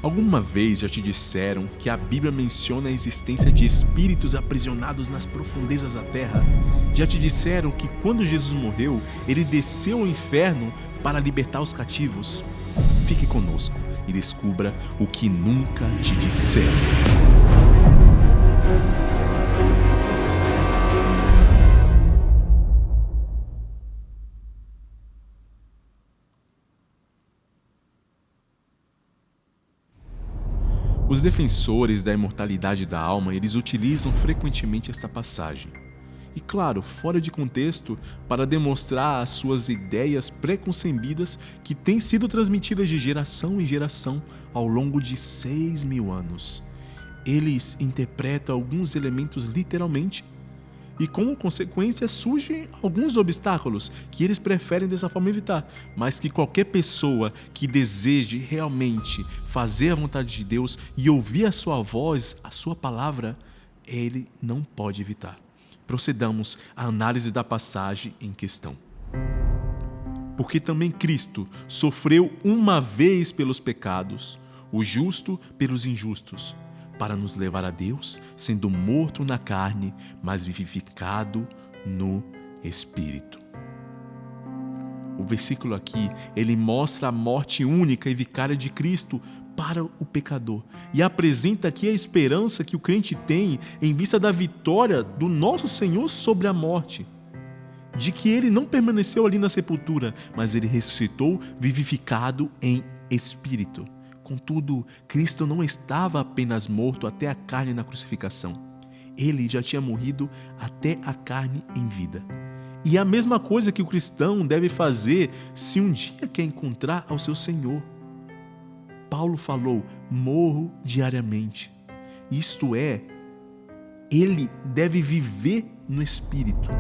Alguma vez já te disseram que a Bíblia menciona a existência de espíritos aprisionados nas profundezas da terra? Já te disseram que quando Jesus morreu, ele desceu ao inferno para libertar os cativos? Fique conosco e descubra o que nunca te disseram. Os defensores da imortalidade da alma, eles utilizam frequentemente esta passagem. E claro, fora de contexto, para demonstrar as suas ideias preconcebidas que têm sido transmitidas de geração em geração ao longo de 6.000 anos. Eles interpretam alguns elementos literalmente e, como consequência, surgem alguns obstáculos que eles preferem dessa forma evitar, mas que qualquer pessoa que deseje realmente fazer a vontade de Deus e ouvir a sua voz, a sua palavra, ele não pode evitar. Procedamos à análise da passagem em questão. Porque também Cristo sofreu uma vez pelos pecados, o justo pelos injustos, para nos levar a Deus, sendo morto na carne, mas vivificado no Espírito. O versículo aqui, ele mostra a morte única e vicária de Cristo para o pecador e apresenta aqui a esperança que o crente tem em vista da vitória do nosso Senhor sobre a morte, de que ele não permaneceu ali na sepultura, mas ele ressuscitou vivificado em Espírito. Contudo, Cristo não estava apenas morto até a carne na crucificação. Ele já tinha morrido até a carne em vida. E é a mesma coisa que o cristão deve fazer se um dia quer encontrar ao seu Senhor. Paulo falou: morro diariamente. Isto é, ele deve viver no Espírito.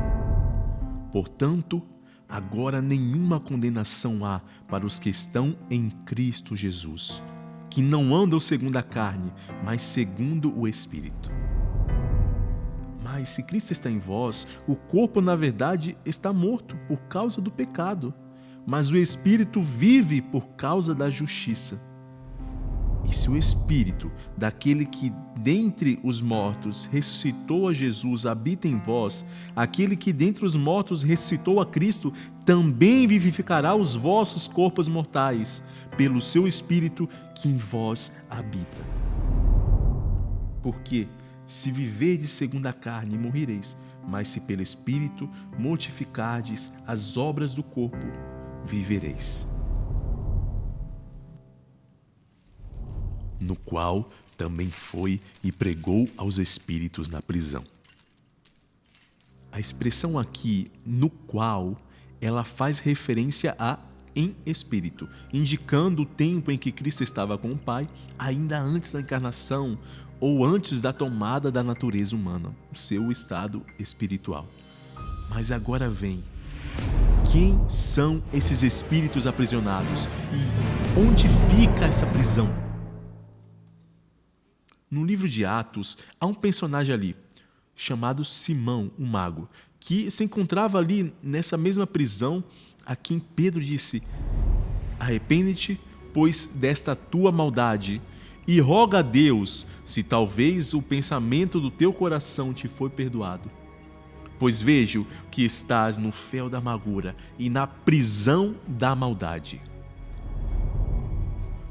Portanto, agora nenhuma condenação há para os que estão em Cristo Jesus, que não andam segundo a carne, mas segundo o Espírito. Mas se Cristo está em vós, o corpo na verdade está morto por causa do pecado, mas o Espírito vive por causa da justiça. E se o Espírito daquele que dentre os mortos ressuscitou a Jesus habita em vós, aquele que dentre os mortos ressuscitou a Cristo também vivificará os vossos corpos mortais, pelo seu Espírito que em vós habita. Porque se viverdes segundo a carne, morrereis, mas se pelo Espírito mortificardes as obras do corpo, vivereis. No qual também foi e pregou aos espíritos na prisão. A expressão aqui, no qual, ela faz referência a em espírito, indicando o tempo em que Cristo estava com o Pai, ainda antes da encarnação ou antes da tomada da natureza humana, o seu estado espiritual. Mas agora vem, quem são esses espíritos aprisionados e onde fica essa prisão? No livro de Atos, há um personagem ali, chamado Simão, o mago, que se encontrava ali nessa mesma prisão a quem Pedro disse: arrepende-te, pois, desta tua maldade, e roga a Deus, se talvez o pensamento do teu coração te foi perdoado. Pois vejo que estás no fel da amargura e na prisão da maldade.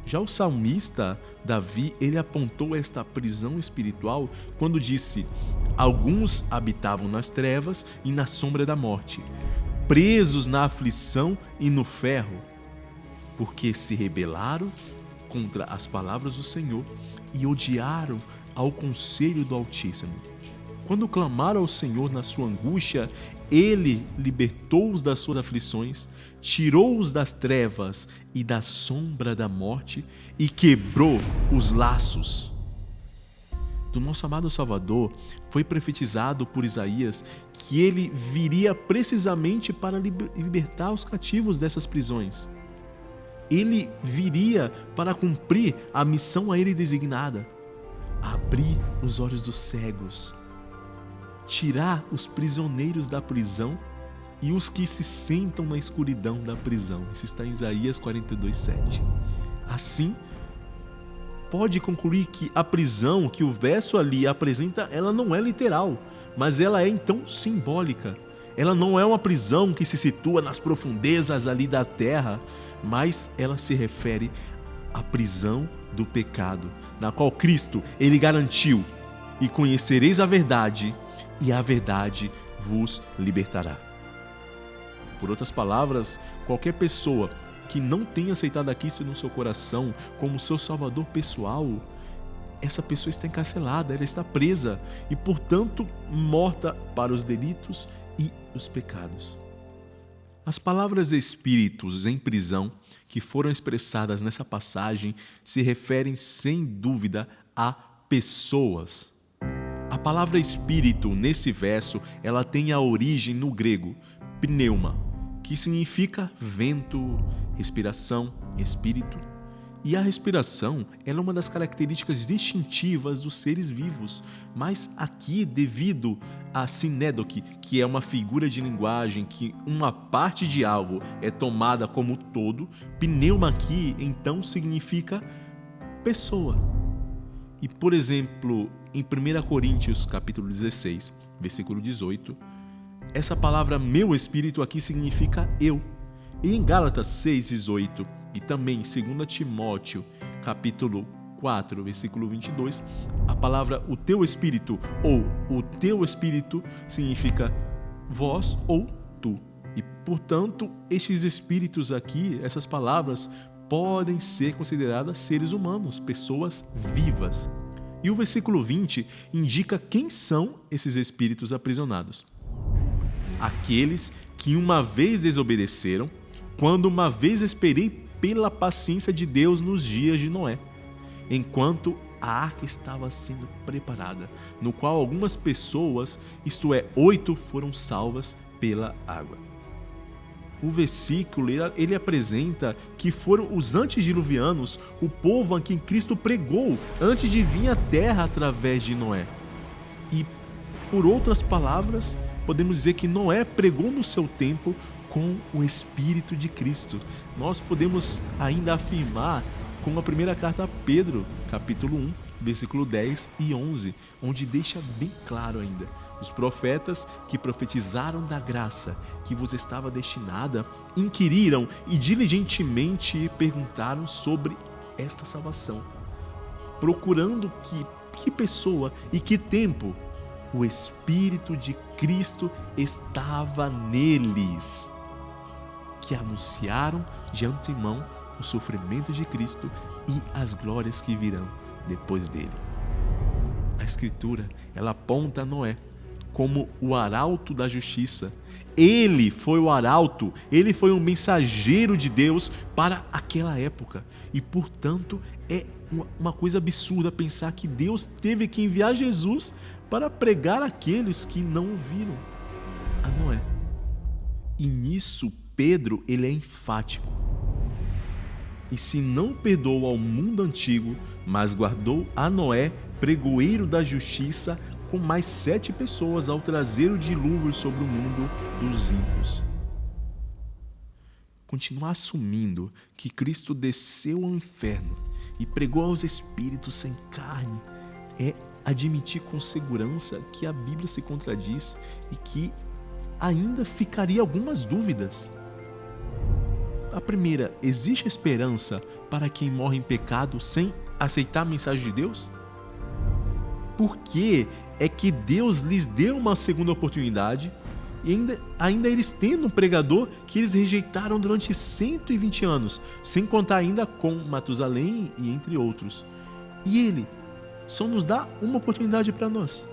Já o salmista Davi, ele apontou esta prisão espiritual quando disse: alguns habitavam nas trevas e na sombra da morte, presos na aflição e no ferro, porque se rebelaram contra as palavras do Senhor e odiaram ao conselho do Altíssimo. Quando clamaram ao Senhor na sua angústia, Ele libertou-os das suas aflições, tirou-os das trevas e da sombra da morte e quebrou os laços. Do nosso amado Salvador, foi profetizado por Isaías que Ele viria precisamente para libertar os cativos dessas prisões. Ele viria para cumprir a missão a Ele designada: abrir os olhos dos cegos, tirar os prisioneiros da prisão e os que se sentam na escuridão da prisão. Isso está em Isaías 42:7. Assim, pode concluir que a prisão que o verso ali apresenta, ela não é literal, mas ela é então simbólica. Ela não é uma prisão que se situa nas profundezas ali da terra, mas ela se refere à prisão do pecado, na qual Cristo, ele garantiu: e conhecereis a verdade, e a verdade vos libertará. Por outras palavras, qualquer pessoa que não tenha aceitado a Cristo no seu coração como seu salvador pessoal, essa pessoa está encarcelada, ela está presa e, portanto, morta para os delitos e os pecados. As palavras espíritos em prisão que foram expressadas nessa passagem se referem sem dúvida a pessoas. A palavra espírito nesse verso, ela tem a origem no grego pneuma, que significa vento, respiração, espírito. E a respiração ela é uma das características distintivas dos seres vivos, mas aqui, devido a sinédoque, que é uma figura de linguagem que uma parte de algo é tomada como todo, pneuma aqui então significa pessoa. E, por exemplo, em 1 Coríntios capítulo 16, versículo 18, essa palavra meu espírito aqui significa eu. E em Gálatas 6:18 e também em 2 Timóteo capítulo 4, versículo 22, a palavra o teu espírito ou o teu espírito significa vós ou tu. E, portanto, estes espíritos aqui, essas palavras, podem ser consideradas seres humanos, pessoas vivas. E o versículo 20 indica quem são esses espíritos aprisionados. Aqueles que uma vez desobedeceram, quando uma vez esperei pela paciência de Deus nos dias de Noé, enquanto a arca estava sendo preparada, no qual algumas pessoas, isto é, 8, foram salvas pela água. O versículo ele apresenta que foram os antediluvianos, o povo a quem Cristo pregou antes de vir à terra através de Noé. E, por outras palavras, podemos dizer que Noé pregou no seu tempo com o Espírito de Cristo. Nós podemos ainda afirmar com a primeira carta a Pedro, capítulo 1, versículo 10 e 11, onde deixa bem claro ainda: os profetas que profetizaram da graça que vos estava destinada, inquiriram e diligentemente perguntaram sobre esta salvação, procurando que pessoa e que tempo o Espírito de Cristo estava neles, que anunciaram de antemão o sofrimento de Cristo e as glórias que virão depois dele. A Escritura, ela aponta a Noé como o arauto da justiça. Ele foi o arauto, ele foi um mensageiro de Deus para aquela época. E, portanto, é uma coisa absurda pensar que Deus teve que enviar Jesus para pregar àqueles que não viram a Noé. E nisso, Pedro, ele é enfático. E se não perdoou ao mundo antigo, mas guardou a Noé, pregoeiro da justiça, com mais 7 pessoas ao trazer o dilúvio sobre o mundo dos ímpios. Continuar assumindo que Cristo desceu ao inferno e pregou aos espíritos sem carne é admitir com segurança que a Bíblia se contradiz e que ainda ficaria algumas dúvidas. A primeira, existe esperança para quem morre em pecado sem aceitar a mensagem de Deus? Por que é que Deus lhes deu uma segunda oportunidade e ainda eles tendo um pregador que eles rejeitaram durante 120 anos, sem contar ainda com Matusalém e entre outros? E ele só nos dá uma oportunidade para nós.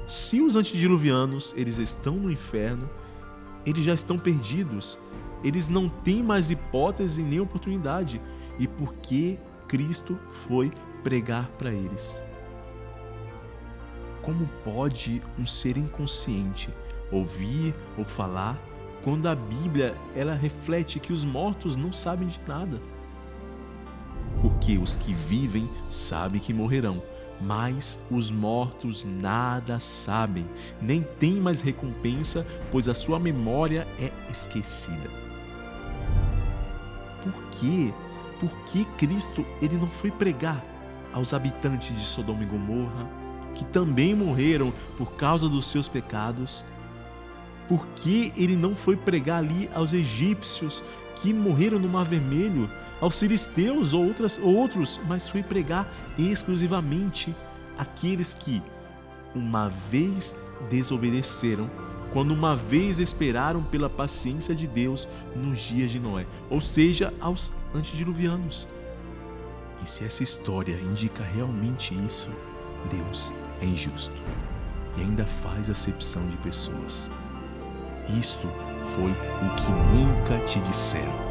Se os antediluvianos eles estão no inferno, eles já estão perdidos. Eles não têm mais hipótese nem oportunidade. E por que Cristo foi pregar para eles? Como pode um ser inconsciente ouvir ou falar quando a Bíblia ela reflete que os mortos não sabem de nada? Porque os que vivem sabem que morrerão, mas os mortos nada sabem, nem têm mais recompensa, pois a sua memória é esquecida. Por quê? por que Cristo ele não foi pregar aos habitantes de Sodoma e Gomorra, que também morreram por causa dos seus pecados? Por que ele não foi pregar ali aos egípcios que morreram no Mar Vermelho, aos filisteus ou outros, mas foi pregar exclusivamente àqueles que uma vez desobedeceram, quando uma vez esperaram pela paciência de Deus nos dias de Noé, ou seja, aos antediluvianos? E se essa história indica realmente isso, Deus é injusto e ainda faz acepção de pessoas. Isto foi o que nunca te disseram.